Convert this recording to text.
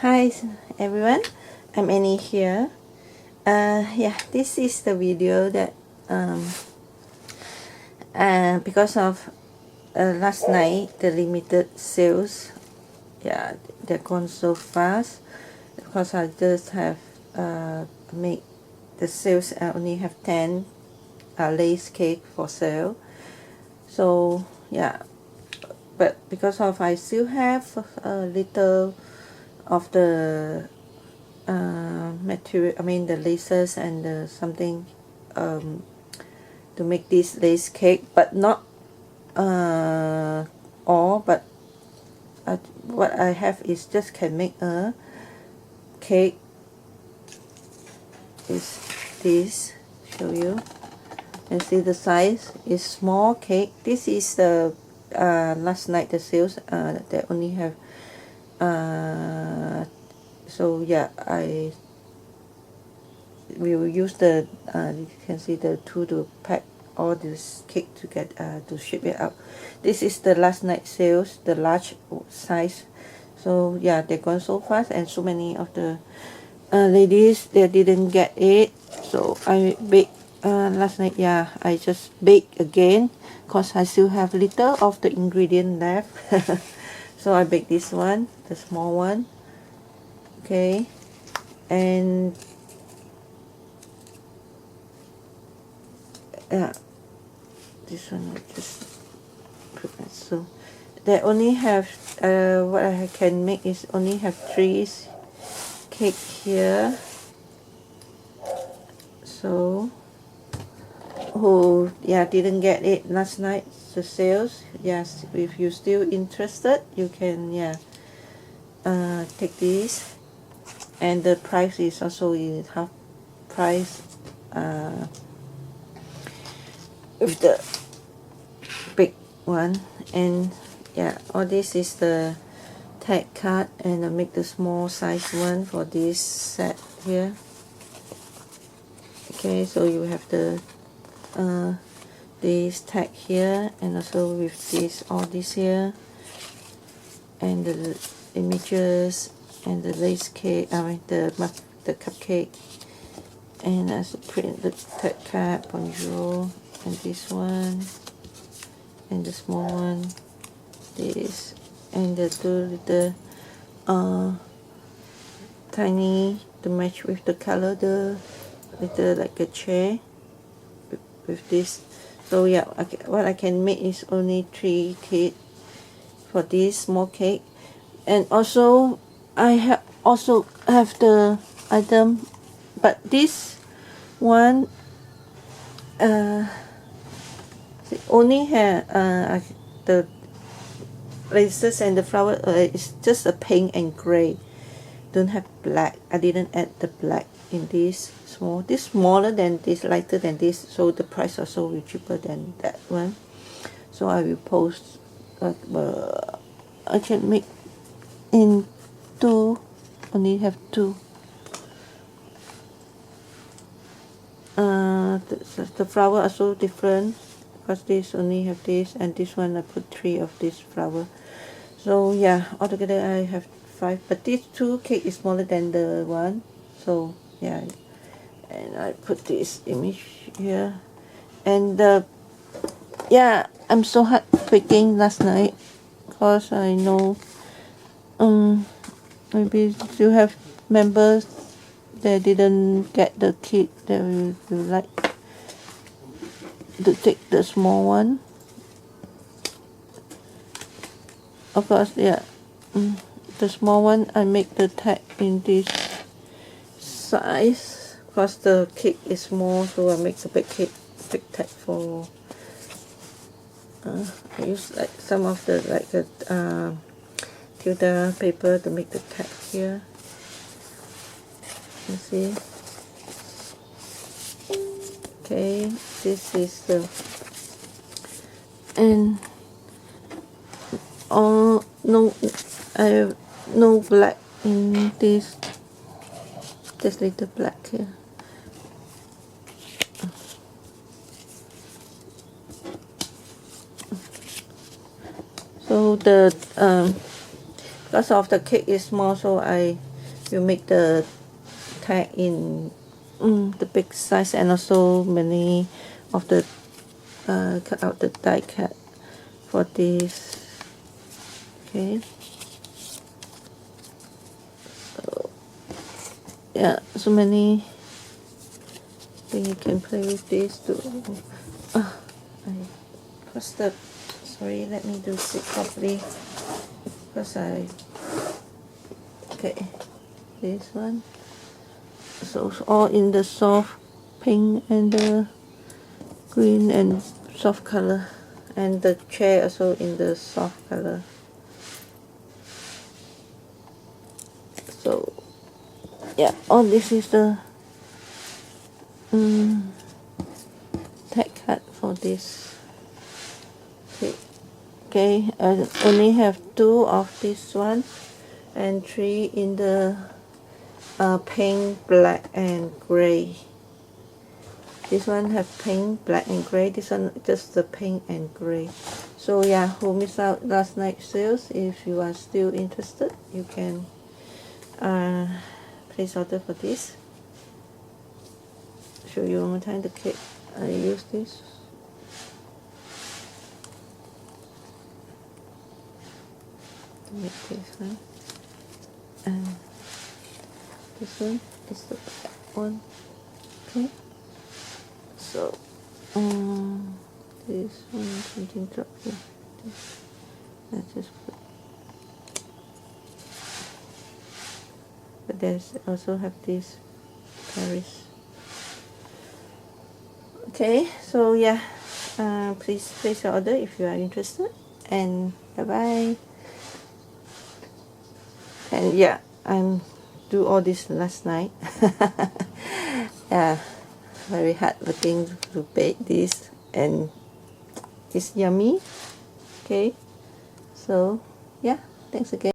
Hi everyone, I'm Annie here. Yeah, this is the video that because of last night the limited sales, yeah, they're gone so fast because I just have made the sales. I only have 10 lace cake for sale. So yeah, but because of I still have a little of the material, I mean the laces and the something to make this lace cake, but not all, but what I have is just can make a cake. Is this, show you and see the size is small cake. This is the last night the sales they only have so yeah, I will use the you can see the tool to pack all this cake to get to ship it out. This is the last night sales, the large size. So yeah, they're gone so fast, and so many of the ladies they didn't get it. So I baked last night. Yeah, I just baked again because I still have little of the ingredient left. So I baked this one, the small one. Okay, and yeah, this one I just put that. So they only have what I can make is only have 3 cake here. So who yeah didn't get it last night the sales, yes, if you still interested you can take this, and the price is also in half price with the big one. And yeah, all this is the tag card, and I make the small size one for this set here. Okay, so you have the this tag here, and also with this all this here, and the images, and the lace cake, I mean the cupcake, and also print the tag card, bonjour, and this one, and the small one, this, and the two little tiny to match with the color, the little like a chair with this. So yeah, what I can make is only 3 cake for this small cake. And also I also have the item, but this one only have the laces and the flower is just a pink and gray, don't have black. I didn't add the black in this small. This smaller than this, lighter than this, so the price also cheaper than that one. So I will post I can make in 2, only have 2. The flower are so different because this only have this, and this one I put 3 of this flower. So yeah, altogether I have 5, but these 2 cake is smaller than the one. So yeah, and I put this image here. And yeah, I'm so hard baking last night because I know maybe you have members that didn't get the kit that will like to take the small one. Of course, yeah, the small one I make the tag in this size because the cake is small, so I make the big tag for I use like some of the Tilda paper to make the tag here. You see? Okay, this is the, and all no, I have no black in this, just little black here. So the because of the cake is small, so I you make the tag in the big size, and also many of the cut out the die cut for this. Okay, so yeah, so many things you can play with this too. I pressed up. Sorry, let me do it properly because okay, this one. So it's all in the soft pink and the green and soft color, and the chair also in the soft color. So yeah, all this is the tag cut for this. Okay, I only have 2 of this one and 3 in the pink, black and gray. This one have pink, black and gray. This one just the pink and gray. So yeah, who missed out last night's sales, if you are still interested, you can place order for this. Show you one more time the kit. I use this. To make this one. And this one is the black one. Okay. So this one something drop here. Let's just put. But there's also have this Paris. Okay, so yeah, please place your order if you are interested, and bye bye. And yeah, I'm do all this last night. Yeah, very hard working to bake this, and it's yummy. Okay, so yeah, thanks again.